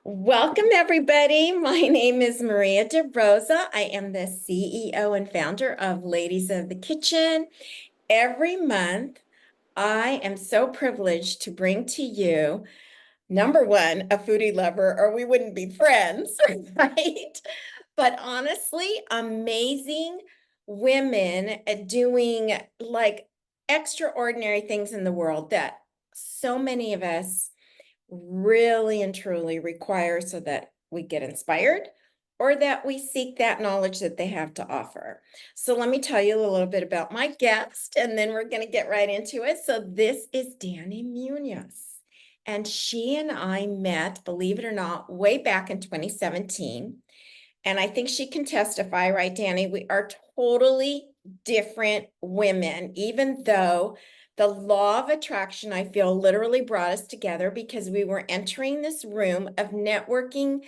Welcome, everybody. My name is Maria DeRosa. I am the CEO and founder of Ladies of the Kitchen. Every month, I am so privileged to bring to you, number one, a foodie lover, or we wouldn't be friends, right? But honestly, amazing women doing like extraordinary things in the world that so many of us really and truly require so that we get inspired or that we seek that knowledge that they have to offer. So let me tell you a little bit about my guest, and then we're going to get right into it. So this is Danie Muniz. And she and I met, believe it or not, way back in 2017. And I think she can testify, right, Danie? We are totally different women, even though the law of attraction, I feel, literally brought us together because we were entering this room of networking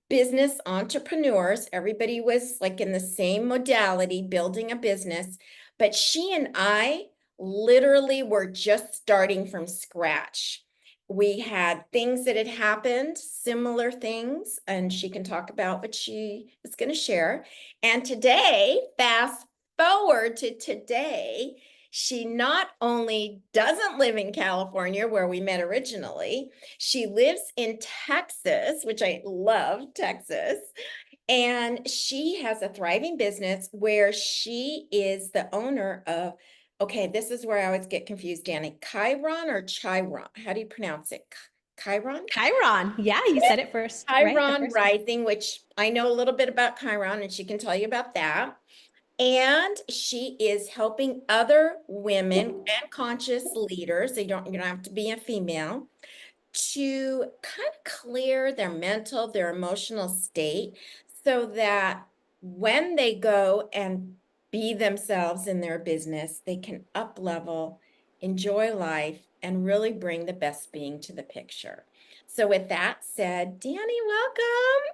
business entrepreneurs. Everybody was like in the same modality, building a business. But she and I literally were just starting from scratch. We had things that had happened, similar things, and she can talk about what she is going to share. And today, fast forward to today, she not only doesn't live in California, where we met originally, she lives in Texas, which I love Texas. And she has a thriving business where she is the owner of, okay, this is where I always get confused, Danie. Chiron or Chiron? How do you pronounce it? Chiron? Chiron. Yeah, you said it first, right? The Chiron first time. Rising, which I know a little bit about Chiron, and she can tell you about that. And she is helping other women and conscious leaders. You don't have to be a female to kind of clear their mental, their emotional state so that when they go and be themselves in their business, they can up level, enjoy life, and really bring the best being to the picture. So with that said, Danie, welcome.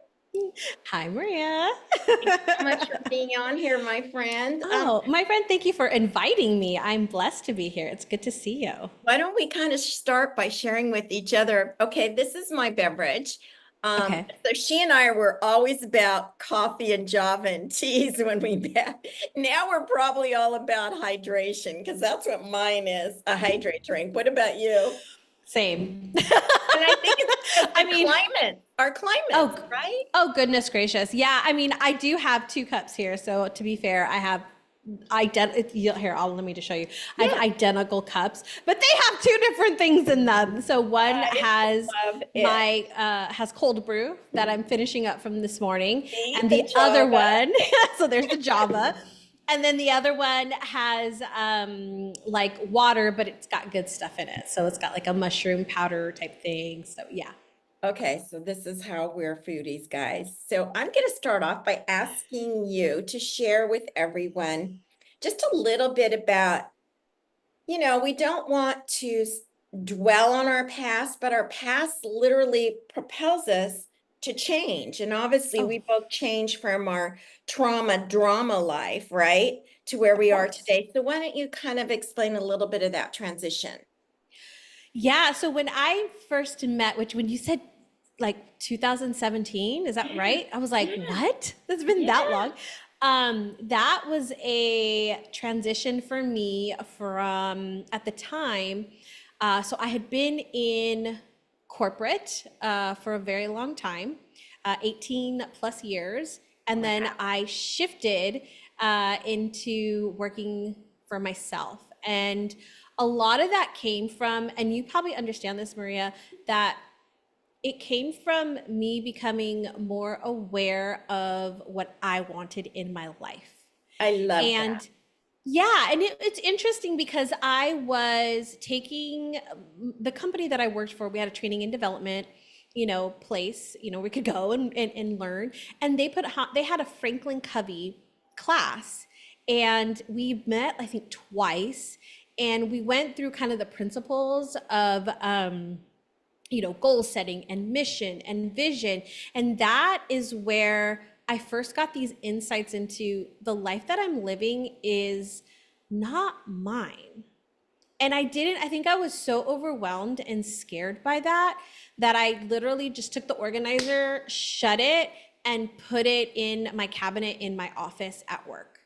Hi, Maria. Thanks so much for being on here, my friend. Oh, my friend, thank you for inviting me. I'm blessed to be here. It's good to see you. Why don't we kind of start by sharing with each other? Okay, this is my beverage. Okay. So she and I were always about coffee and Java and teas when we met. Now we're probably all about hydration because that's what mine is, a hydrate drink. What about you? Same. And I think it's because I the mean, climate, our climates, oh, right? oh goodness gracious. Yeah, I mean, I do have two cups here. So to be fair, I have here, let me just show you. I have Yeah, identical cups, but they have two different things in them. So one I has love it. has cold brew that I'm finishing up from this morning, See and the the other Java. one, so there's the Java. And then the other one has like water, but it's got good stuff in it. So it's got like a mushroom powder type thing. So yeah. Okay, so this is how we're foodies, guys. So I'm going to start off by asking you to share with everyone just a little bit about, we don't want to dwell on our past, but our past literally propels us to change. And obviously, Oh, we both changed from our trauma drama life, right, to where of we are course. today. So why don't you kind of explain a little bit of that transition? Yeah, so when I first met, which when you said like 2017, is that Yeah, right? I was like, yeah, what? It's been that yeah. long. That was a transition for me from at the time. So I had been in corporate for a very long time, 18 plus years. And then Wow. I shifted into working for myself. And a lot of that came from, and you probably understand this, Maria, that it came from me becoming more aware of what I wanted in my life. I love that. And yeah, and it's interesting because I was taking the company that I worked for, we had a training and development, place, we could go and learn. And they had a Franklin Covey class. And we met, I think, twice. And we went through kind of the principles of goal setting and mission and vision. And that is where I first got these insights into the life that I'm living is not mine. And I think I was so overwhelmed and scared by that that I literally just took the organizer, shut it, and put it in my cabinet in my office at work,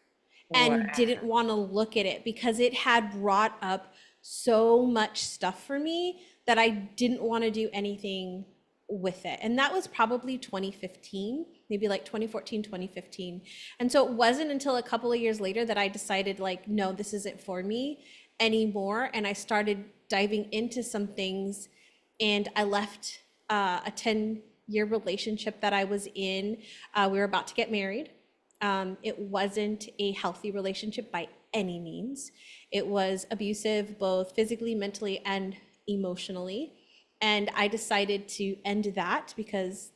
Wow. and didn't want to look at it because it had brought up so much stuff for me that I didn't want to do anything with it. And that was probably 2015, maybe like 2014, 2015. And so it wasn't until a couple of years later that I decided, like, no, this isn't for me anymore. And I started diving into some things, and I left a 10-year relationship that I was in. We were about to get married. It wasn't a healthy relationship by any means. It was abusive, both physically, mentally, and emotionally. And I decided to end that because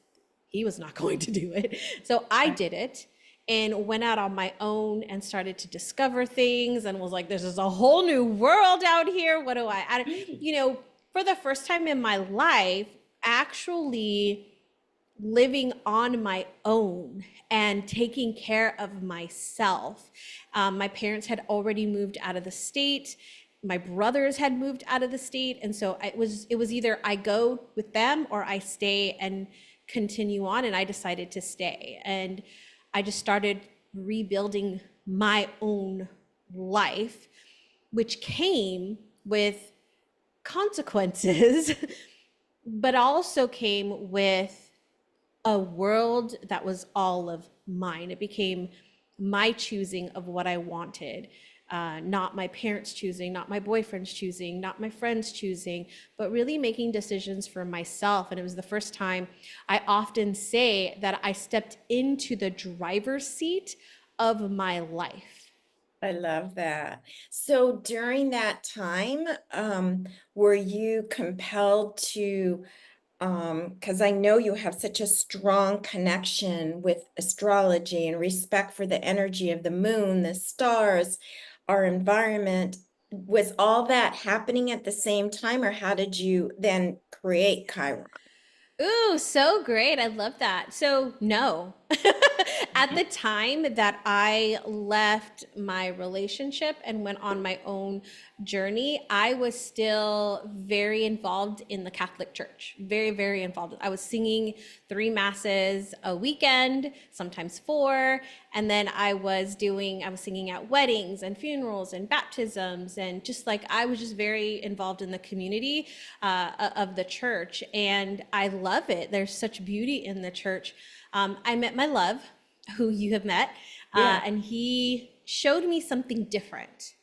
he was not going to do it. So I did it and went out on my own and started to discover things and was like, this is a whole new world out here. What do for the first time in my life, actually living on my own and taking care of myself. My parents had already moved out of the state. My brothers had moved out of the state. And so it was either I go with them or I stay and continue on. And I decided to stay. And I just started rebuilding my own life, which came with consequences, but also came with a world that was all of mine. It became my choosing of what I wanted, not my parents choosing, not my boyfriend's choosing, not my friends choosing, but really making decisions for myself. And it was the first time I often say that I stepped into the driver's seat of my life. I love that. So during that time, were you compelled to, because I know you have such a strong connection with astrology and respect for the energy of the moon, the stars, our environment. Was all that happening at the same time, or how did you then create Chiron? Ooh, so great. I love that. So, no. At the time that I left my relationship and went on my own journey, I was still very involved in the Catholic Church. Very, very involved. I was singing 3 masses a weekend, sometimes 4. And then I was singing at weddings and funerals and baptisms. And just like, I was just very involved in the community of the church. And I love it. There's such beauty in the church. I met my love, who you have met, Yeah. and he showed me something different.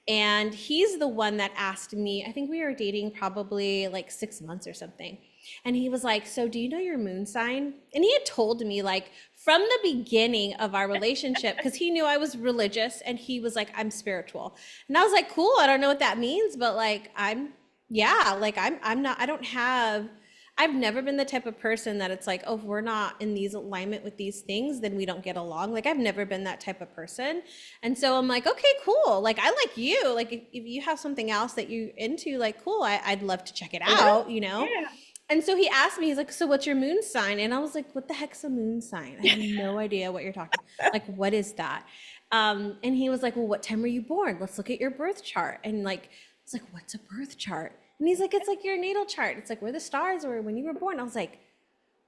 And he's the one that asked me, I think we were dating probably like 6 months or something. And he was like, so do you know your moon sign? And he had told me, like, from the beginning of our relationship, because he knew I was religious, and he was like, I'm spiritual. And I was like, cool, I don't know what that means, but like, I'm not, I don't have, I've never been the type of person that it's like, oh, if we're not in these alignment with these things, then we don't get along. Like, I've never been that type of person. And so I'm like, okay, cool. Like, I like you. Like, if you have something else that you into, like, cool, I'd love to check it out, you know? Yeah. And so he asked me, he's like, so what's your moon sign? And I was like, what the heck's a moon sign? I have no idea what you're talking about. Like, what is that? And he was like, well, what time were you born? Let's look at your birth chart. And like, it's like, what's a birth chart? And he's like, it's like your natal chart. It's like where the stars were when you were born. I was like,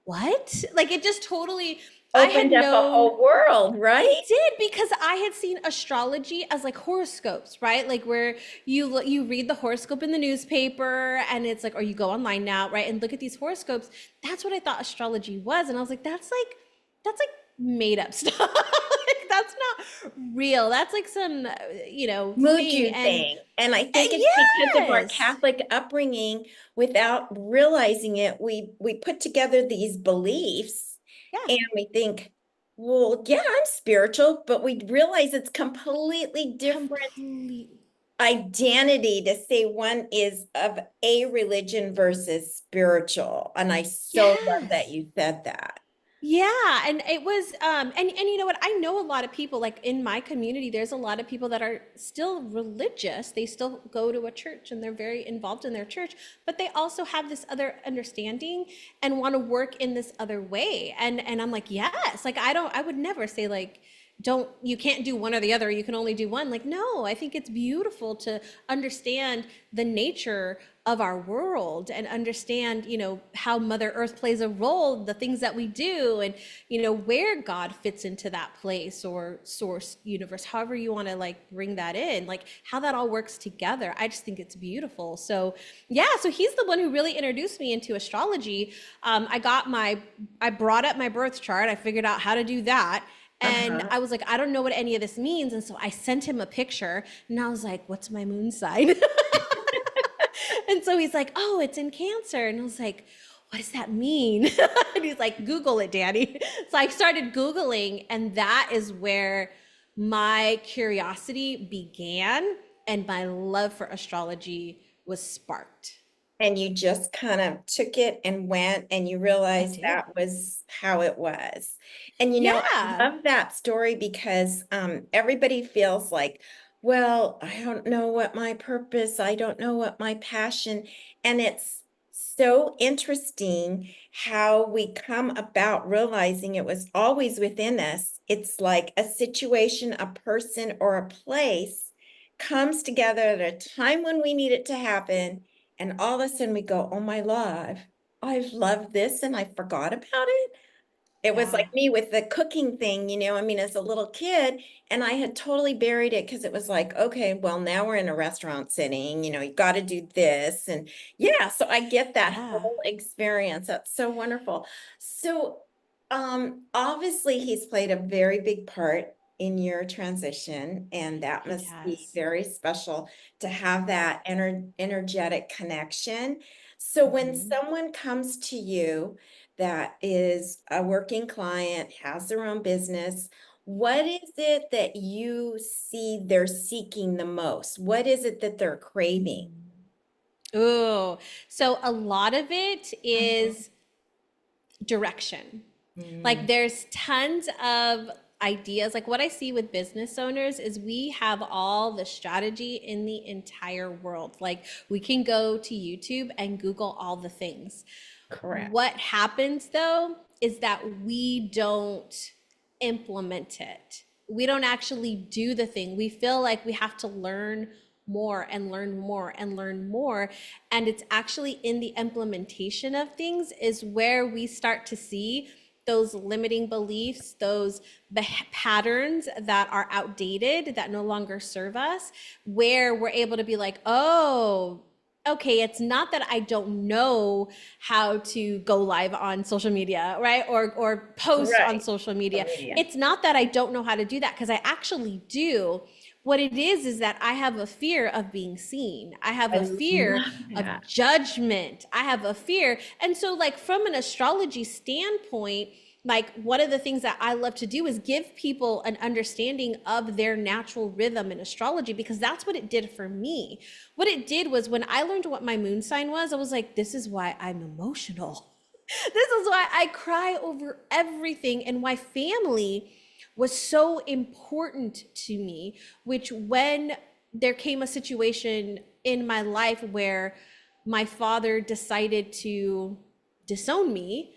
what? Like, it just totally, I had Opened up a known. whole world, right? It did, because I had seen astrology as like horoscopes, right? Like, where you read the horoscope in the newspaper, and it's like, or you go online now, right, and look at these horoscopes. That's what I thought astrology was, and I was like, that's like made up stuff. Like, that's not real. That's like some Mood thing. And thing. And I think it's because of our yes, Catholic upbringing, without realizing it, we put together these beliefs yeah, and we think, well, yeah, I'm spiritual, but we realize it's completely different complete. identity to say one is of a religion versus spiritual. And I so love that Yes. you said that. Yeah, and it was and you know what? I know a lot of people, like in my community, there's a lot of people that are still religious. They still go to a church and they're very involved in their church, but they also have this other understanding and want to work in this other way. And I'm like, yes. Like, I would never say, like, you can't do one or the other, you can only do one. Like, no, I think it's beautiful to understand the nature of our world and understand, how Mother Earth plays a role, the things that we do, and where God fits into that place or source, universe, however you want to like bring that in, like how that all works together. I just think it's beautiful. So yeah, so he's the one who really introduced me into astrology. I brought up my birth chart, I figured out how to do that. And Uh-huh. I was like, I don't know what any of this means. And so I sent him a picture and I was like, what's my moon sign? And so he's like, oh, it's in Cancer. And I was like, what does that mean? And he's like, Google it, Danie. So I started Googling, and that is where my curiosity began and my love for astrology was sparked. And you just kind of took it and went and you I realized did. that was how it was. And I Yeah. love that story because everybody feels like, well, I don't know what my purpose, I don't know what my passion. And it's so interesting how we come about realizing it was always within us. It's like a situation, a person, or a place comes together at a time when we need it to happen, and all of a sudden we go, oh my love, I've loved this and I forgot about it. It was Yeah. like me with the cooking thing, I mean, as a little kid, and I had totally buried it because it was like, okay, well, now we're in a restaurant setting, you got to do this. And yeah, so I get that Yeah. whole experience. That's so wonderful. So, obviously, he's played a very big part in your transition, and that He must be has. very special to have that energetic connection. So, when Mhm. someone comes to you, that is a working client, has their own business, what is it that you see they're seeking the most? What is it that they're craving? Ooh, so a lot of it Mhm. is direction. Like Mm, there's tons of ideas. Like what I see with business owners is we have all the strategy in the entire world. Like we can go to YouTube and Google all the things. correct. What happens though is that we don't implement it. We don't actually do the thing. We feel like we have to learn more and learn more and learn more. And it's actually in the implementation of things is where we start to see those limiting beliefs, those patterns that are outdated, that no longer serve us, where we're able to be like, oh, okay, it's not that I don't know how to go live on social media, right? Or post on Right. social media. Social media. It's not that I don't know how to do that because I actually do. What it is that I have a fear of being seen. I have I a fear love of that. judgment. I have a fear. And so like from an astrology standpoint, like one of the things that I love to do is give people an understanding of their natural rhythm in astrology because that's what it did for me. What it did was when I learned what my moon sign was, I was like, this is why I'm emotional. This is why I cry over everything and why family was so important to me, which when there came a situation in my life where my father decided to disown me,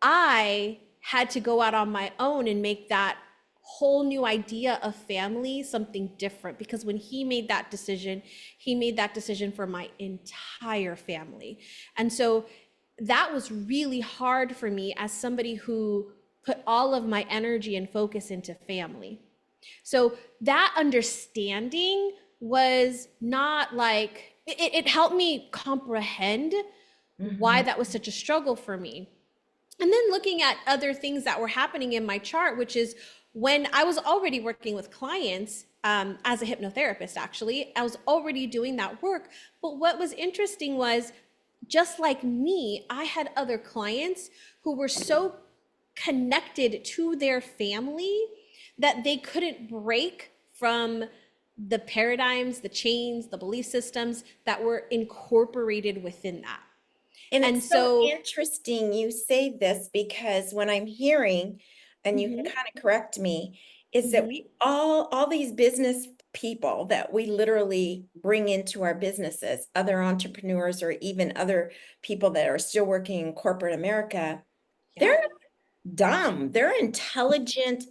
I had to go out on my own and make that whole new idea of family something different because when he made that decision for my entire family. And so that was really hard for me as somebody who put all of my energy and focus into family. So that understanding was not like it helped me comprehend why Mhm. that was such a struggle for me. And then looking at other things that were happening in my chart, which is when I was already working with clients as a hypnotherapist, actually, I was already doing that work. But what was interesting was just like me, I had other clients who were so connected to their family that they couldn't break from the paradigms, the chains, the belief systems that were incorporated within that. And And it's so so, interesting you say this because when I'm hearing, and you can mhm, kind of correct me, is that mhm. we all these business people that we literally bring into our businesses, other entrepreneurs or even other people that are still working in corporate America, Yeah. they're dumb. They're intelligent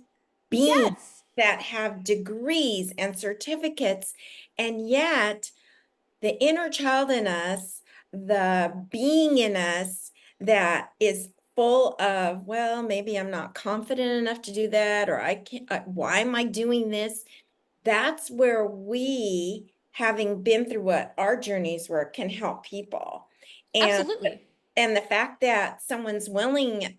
beings. Yes. that have degrees and certificates, and yet the inner child in us, the being in us that is full of, well, maybe I'm not confident enough to do that, or I can't, why am I doing this? That's where we, having been through what our journeys were, can help people. And Absolutely. and the fact that someone's willing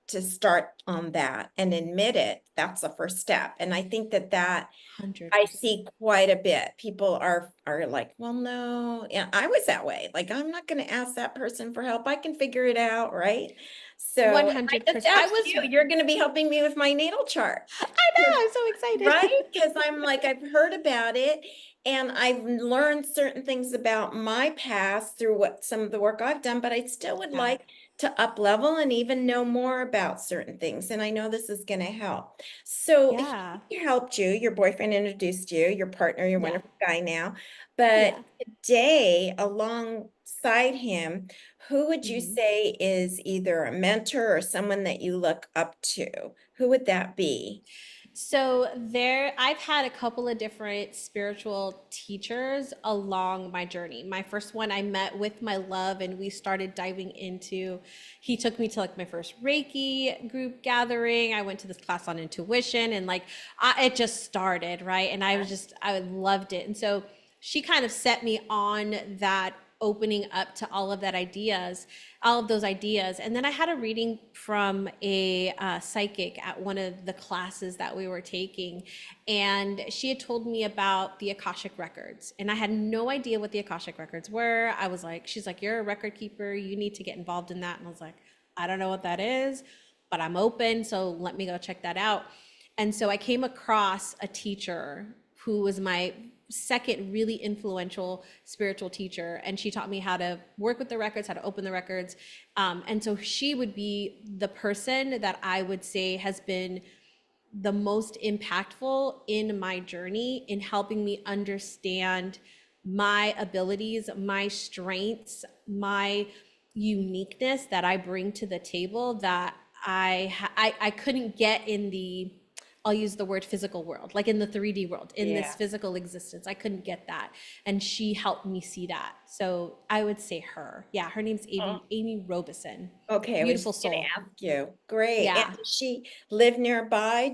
to start on that and admit it, that's the first step. And I think that I 100%. see quite a bit. People are like, well, no, yeah, I was that way. Like, I'm not going to ask that person for help. I can figure it out, right? So I just 100%. I asked was, you, you're going to be helping me with my natal chart. I know, I'm so excited. Right? Because I'm like, I've heard about it and I've learned certain things about my past through what some of the work I've done, but I still would Yeah. like to up level and even know more about certain things. And I know this is going to help. So Yeah. he helped you, your boyfriend introduced you, your partner, your Yeah. wonderful guy now. But Yeah. today, alongside him, who would you Mhm. say is either a mentor or someone that you look up to? Who would that be? So I've had a couple of different spiritual teachers along my journey. My first one I met with my love, and we started diving into, he took me to like my first Reiki group gathering. I went to this class on intuition, and like it just started, right? And I loved it. And so she kind of set me on that opening up to all of those ideas. And then I had a reading from a psychic at one of the classes that we were taking. And she had told me about the Akashic records. And I had no idea what the Akashic records were. I was like, she's like, you're a record keeper. You need to get involved in that. And I was like, I don't know what that is, but I'm open. So let me go check that out. And so I came across a teacher who was my second really influential spiritual teacher, and she taught me how to work with the records, how to open the records. And so she would be the person that I would say has been the most impactful in my journey in helping me understand my abilities, my strengths, my uniqueness that I bring to the table that I couldn't get in the, I'll use the word physical world, like in the 3D world, in this Yeah. physical existence. I couldn't get that. And she helped me see that. So I would say her. Yeah, her name's Amy Robeson. Okay, I was Beautiful just gonna soul. ask you. Great. And Yeah. does she live nearby?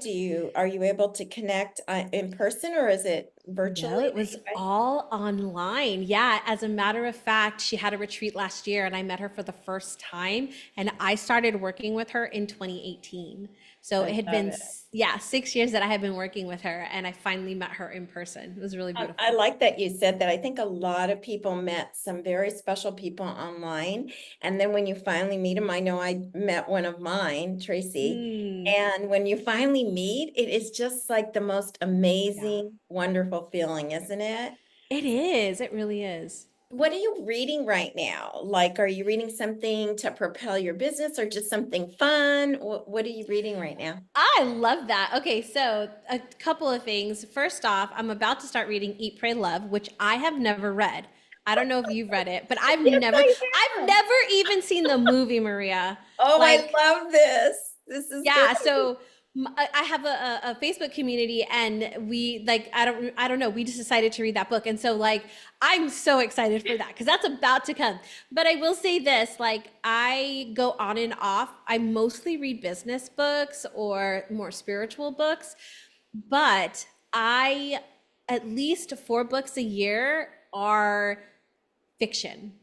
Are you able to connect in person or is it No, virtually it that was you guys? all online. Yeah, as a matter of fact, she had a retreat last year and I met her for the first time. And I started working with her in 2018. So I it had love been, it. yeah, 6 years that I had been working with her, and I finally met her in person. It was really I beautiful. like that you said that. I think a lot of people met some very special people online. And then when you finally meet them, I know I met one of mine, Tracy. Mm, And when you finally meet, it is just like the most yeah. amazing, wonderful feeling, isn't it? It is. It really is. What are you reading right now? Like, are you reading something to propel your business or just something fun? What are you reading right now? I love that. Okay, so a couple of things. First off, I'm about to start reading Eat, Pray, Love, which I have never read. I don't know if you've read it, but Yes, I I've have. never even seen the movie, Maria. Oh, I Like, love this. This is yeah, great. so I have a Facebook community, and we like, I don't know, we just decided to read that book. And so like I'm so excited for that because that's about to come. But I will say this, like I go on and off. I mostly read business books or more spiritual books, but I at least 4 books a year are fiction.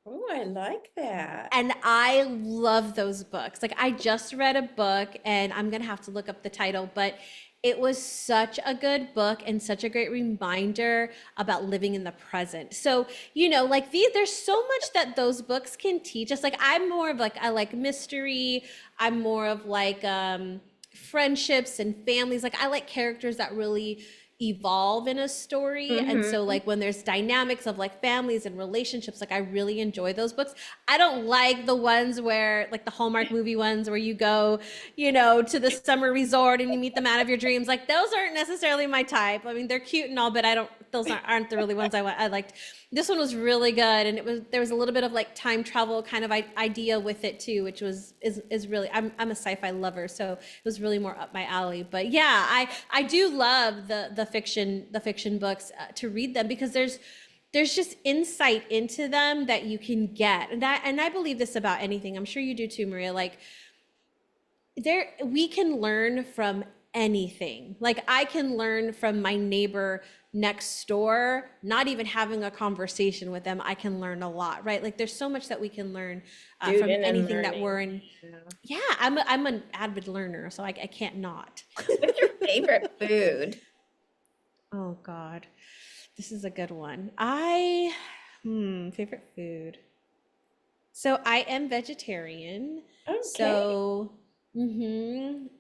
Oh, I like that. And I love those books. Like I just read a book, and I'm gonna have to look up the title, but it was such a good book and such a great reminder about living in the present. So, like there's so much that those books can teach us. Like I'm more of like, I like mystery. I'm more of like friendships and families. Like I like characters that really evolve in a story. And so Hmm. like when there's dynamics of like families and relationships, like I really enjoy those books. I don't like the ones where like the Hallmark movie ones where you go, to the summer resort and you meet the man of your dreams. Like those aren't necessarily my type. I mean, they're cute and all, but I don't, those aren't the really ones I liked. this one was really good, and there was a little bit of like time travel kind of idea with it too, which is really, I'm a sci-fi lover, so it was really more up my alley. But yeah, I do love the fiction books, to read them, because there's just insight into them that you can get, and I believe this about anything. I'm sure you do too, Maria. Like, we can learn from anything. Like, I can learn from my neighbor next door, not even having a conversation with them. I can learn a lot, right? Like, there's so much that we can learn, from Student and anything that learning. we're in. Yeah. Yeah, I'm an avid learner, so I can't not. What's your favorite food? Oh God, this is a good one. Favorite food. So I am vegetarian. Okay. So, been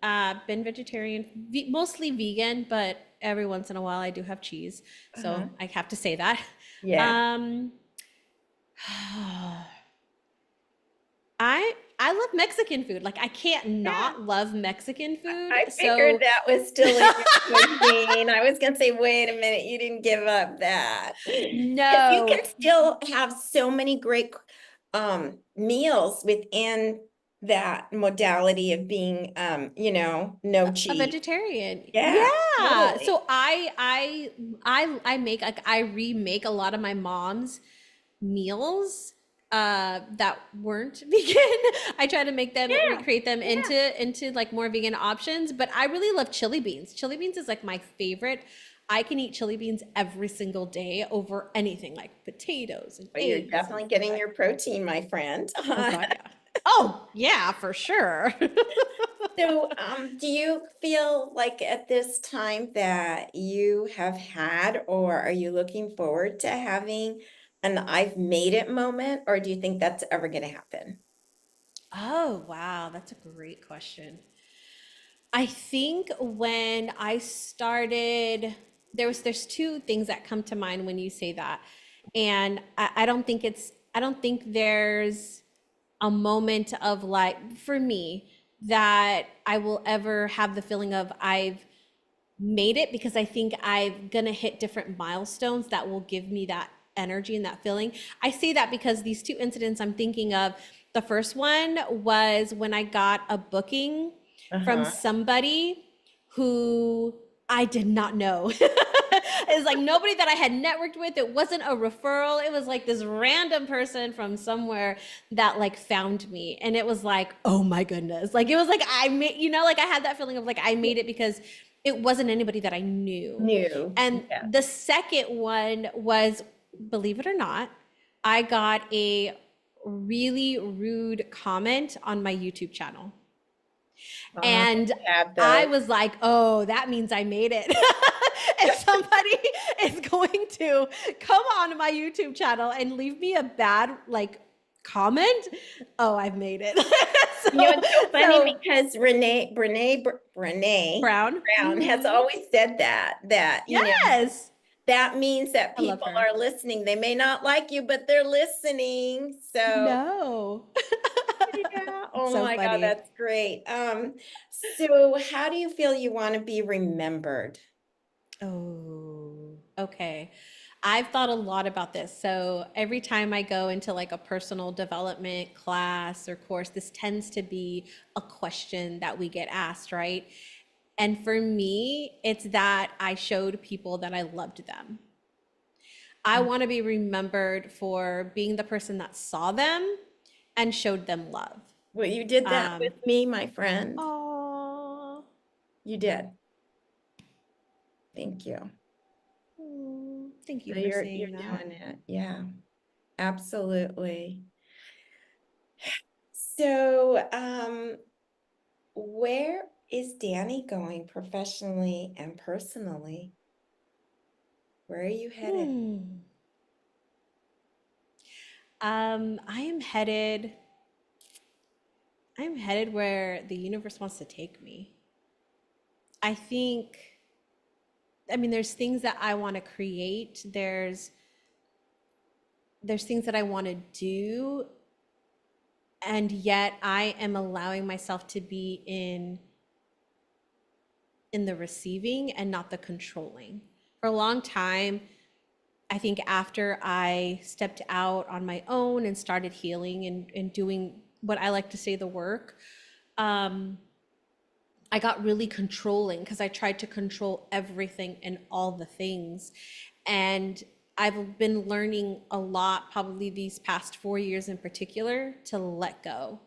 vegetarian, mostly vegan, but every once in a while I do have cheese. Uh-huh. So I have to say that. Yeah. Um, I love Mexican food. Like, I can't Yeah. not love Mexican food. I figured So that was still in your cuisine. I was gonna say, wait a minute, you didn't give up that. Because you no, can still have so many great meals within that modality of being no a cheese. vegetarian. Yeah, Yeah. totally. So I make, like, I remake a lot of my mom's meals that weren't vegan. I try to make them, Yeah, recreate them yeah. into like more vegan options, but I really love chili beans. Chili beans is like my favorite. I can eat chili beans every single day over anything, like potatoes and Well, you're eggs and definitely getting like, your protein, my friend. oh God, yeah. Oh yeah, for sure. So, do you feel like at this time that you have had, or are you looking forward to having an I've made it moment, or do you think that's ever going to happen? Oh wow, that's a great question. I think when I started, there's two things that come to mind when you say that. And I don't think there's a moment of, like, for me, that I will ever have the feeling of I've made it, because I think I'm gonna hit different milestones that will give me that energy and that feeling. I say that because these two incidents I'm thinking of, the first one was when I got a booking from Uh-huh. somebody who I did not know. It's like nobody that I had networked with. It wasn't a referral. It was like this random person from somewhere that like found me. And it was like, oh my goodness. Like, it was like I made, like, I had that feeling of like I made it because it wasn't anybody that I knew. New. And Yeah. the second one was, believe it or not, I got a really rude comment on my YouTube channel. I And had I those. was like, oh, that means I made it. If somebody is going to come on my YouTube channel and leave me a bad, like, comment, oh, I've made it. It's so funny So because Brene Brown. Brown has always said that Yes. that means that I love people her. are listening. They may not like you, but they're listening. So, No. yeah. It's Oh so my God, funny. that's great. So how do you feel you want to be remembered? Oh, okay. I've thought a lot about this. So every time I go into like a personal development class or course, this tends to be a question that we get asked, right? And for me, it's that I showed people that I loved them. I want to be remembered for being the person that saw them and showed them love. Well, you did that with Um, me, my friend. oh, You did. Thank you. thank you So for you're saying that. doing it. Yeah, absolutely. So, where is Danny going professionally and personally? Where are you headed? Hmm. I am headed. I'm headed where the universe wants to take me. I think. I mean, there's things that I want to create. There's things that I want to do, and yet I am allowing myself to be in the receiving and not the controlling. For a long time, I think after I stepped out on my own and started healing and doing what I like to say the work, um, I got really controlling because I tried to control everything and all the things. And I've been learning a lot, probably these past 4 years in particular, to let go,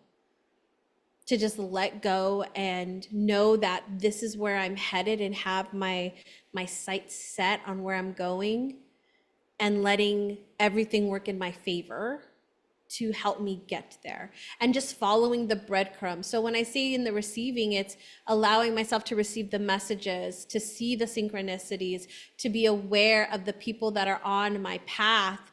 to just let go and know that this is where I'm headed and have my sights set on where I'm going and letting everything work in my favor to help me get there and just following the breadcrumbs. So when I say in the receiving, it's allowing myself to receive the messages, to see the synchronicities, to be aware of the people that are on my path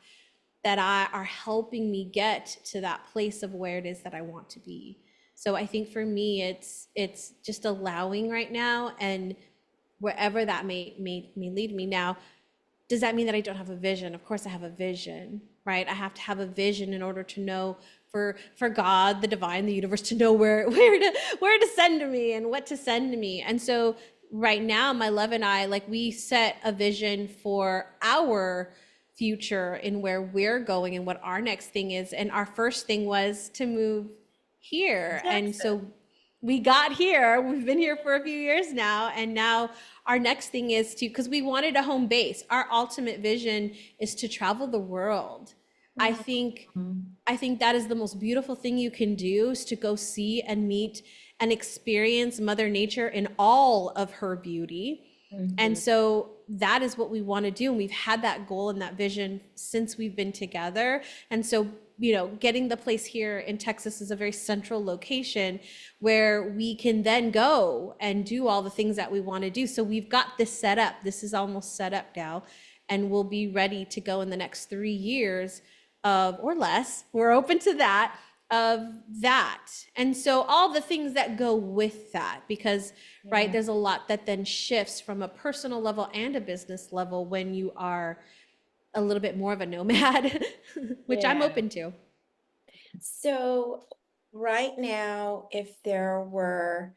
that are helping me get to that place of where it is that I want to be. So I think for me, it's just allowing right now, and wherever that may lead me. Now, does that mean that I don't have a vision? Of course I have a vision, right? I have to have a vision in order to know, for God, the divine, the universe, to know where to send me and what to send me. And so right now, my love and I, like, we set a vision for our future and where we're going and what our next thing is. And our first thing was to move here. And Texas. so we got here. We've been here for a few years now. And now our next thing is to, because we wanted a home base. Our ultimate vision is to travel the world. I think Mhm. I think that is the most beautiful thing you can do, is to go see and meet and experience Mother Nature in all of her beauty. And Mhm. so that is what we want to do. And we've had that goal and that vision since we've been together. And so, getting the place here in Texas is a very central location where we can then go and do all the things that we want to do. So we've got this set up. This is almost set up now. And we'll be ready to go in the next 3 years of, or less. We're open to that, of that. And so all the things that go with that, because right, Yeah. there's a lot that then shifts from a personal level and a business level when you are a little bit more of a nomad, which I'm Yeah. open to. So right now, if there were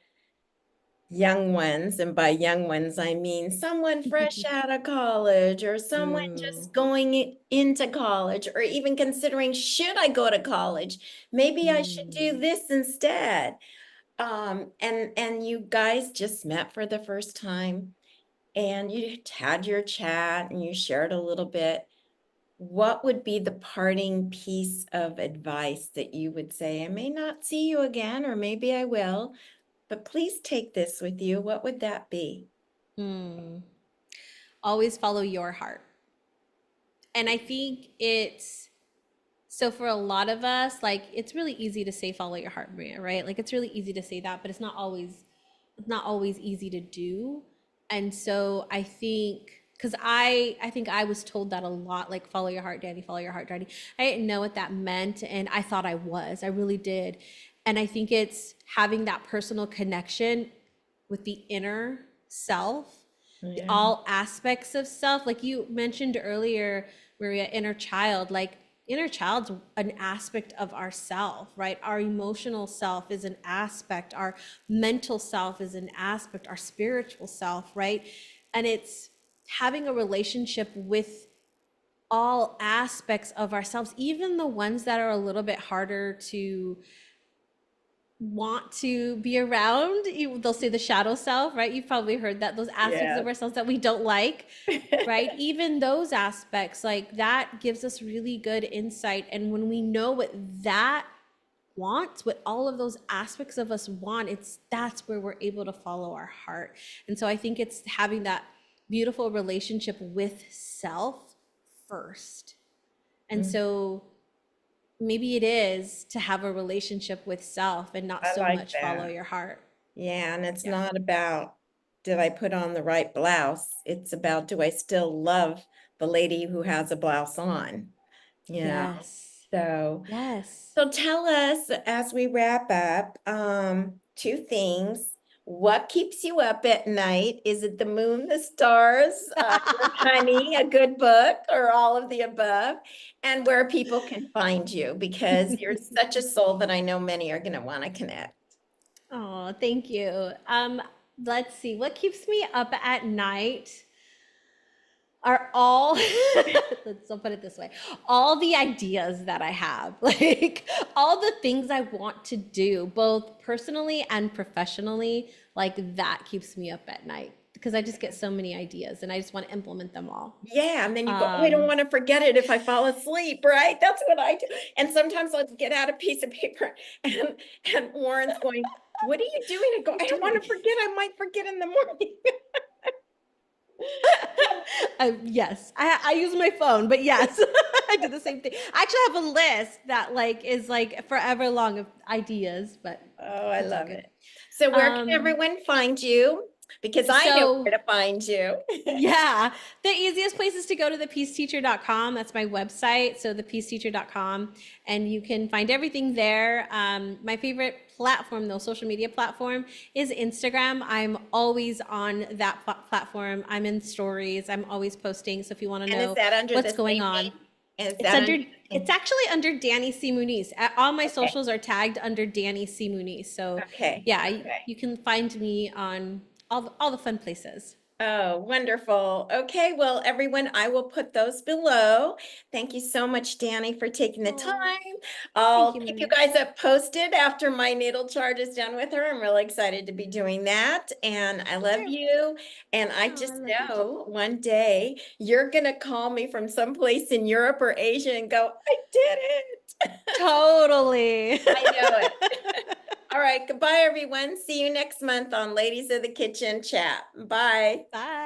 young ones, and by young ones, I mean someone fresh out of college or someone Ooh. just going into college or even considering, should I go to college? Maybe I should do Mm. this instead. And you guys just met for the first time and you had your chat and you shared a little bit. What would be the parting piece of advice that you would say? I may not see you again, or maybe I will, but please take this with you. What would that be? Mm. Always follow your heart. And I think it's, so for a lot of us, like, it's really easy to say follow your heart, Maria, right? Like, it's really easy to say that, but it's not always easy to do. And so I think, because I think I was told that a lot, like, follow your heart, Danie, follow your heart, Danie. I didn't know what that meant, and I thought I really did. And I think it's having that personal connection with the inner self, Yeah. all aspects of self. Like you mentioned earlier, Maria, inner child, like, inner child's an aspect of ourself, right? Our emotional self is an aspect, our mental self is an aspect, our spiritual self, right? And it's having a relationship with all aspects of ourselves, even the ones that are a little bit harder to want to be around. They'll say the shadow self, right? You've probably heard that, those aspects Yeah. of ourselves that we don't like, right? Even those aspects, like, that gives us really good insight. And when we know what that wants, what all of those aspects of us want, that's where we're able to follow our heart. And so I think it's having that beautiful relationship with self first. And Mm, so maybe it is to have a relationship with self and not I so like much follow that. your heart. Yeah, and it's Yeah. not about, did I put on the right blouse? It's about, do I still love the lady who has a blouse on? You know, Yes. so Yes. so tell us as we wrap up, two things. What keeps you up at night? Is it the moon, the stars, your honey, a good book, or all of the above? And where people can find you, because you're such a soul that I know many are going to want to connect. Oh, thank you. Let's see. What keeps me up at night? are all let's put it this way, all the ideas that I have, like all the things I want to do both personally and professionally, like that keeps me up at night because I just get so many ideas and I just want to implement them all. Yeah, and then you go, oh, I don't um want to forget it if I fall asleep, right? That's what I do. And sometimes I'll get out a piece of paper and Warren's going, what are you doing? I go, what are I you don't want doing? to forget. I might forget in the morning. Yes, I use my phone, but yes, I do the same thing. I actually have a list that like is like forever long of ideas, but Oh, I it's all love good. it. So where can Um, everyone find you? Because I know so where to find you. yeah, the easiest place is to go to thepeaceteacher.com. That's my website. So thepeaceteacher.com, and you can find everything there. My favorite platform, though, social media platform, is Instagram. I'm always on that platform. I'm in stories. I'm always posting. So if you want to And is know that under the what's same going on, name? Is it's that under under, the it's same? actually under Danie Muniz. All my Okay. socials are tagged under Danie Muniz. So Okay. yeah, Okay. you can find me on all the fun places. Oh, wonderful. Okay, well, everyone, I will put those below. Thank you so much, Danie, for taking the time. Oh, thank I'll you, keep you Maria. guys up posted after my natal chart is done with her. I'm really excited to be doing that. And I Me love too. you. And I Oh, I just love you too. know one day you're going to call me from someplace in Europe or Asia and go, I did it. Totally. I know it. All right, goodbye, everyone. See you next month on Ladies of the Kitchen Chat. Bye. Bye.